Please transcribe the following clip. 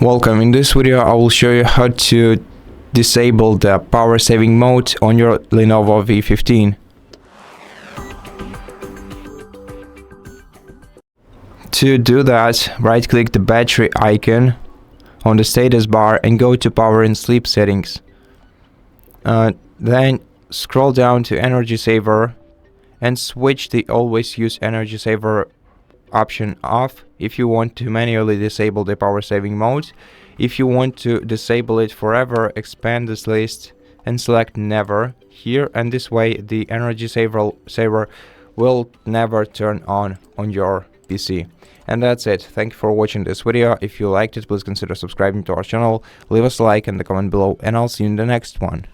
Welcome. In this video I will show you how to disable the power saving mode on your LENOVO V15. To do that, right click the battery icon on the status bar and go to power and sleep settings. Then scroll down to energy saver and switch the always use energy saver option off if you want to manually disable the power saving mode. If you want to disable it forever, expand this list and select never here, and this way the energy saver will never turn on your PC. And that's it. Thank you for watching this video. If you liked it, please consider subscribing to our channel, leave us a like in the comment below, and I'll see you in the next one.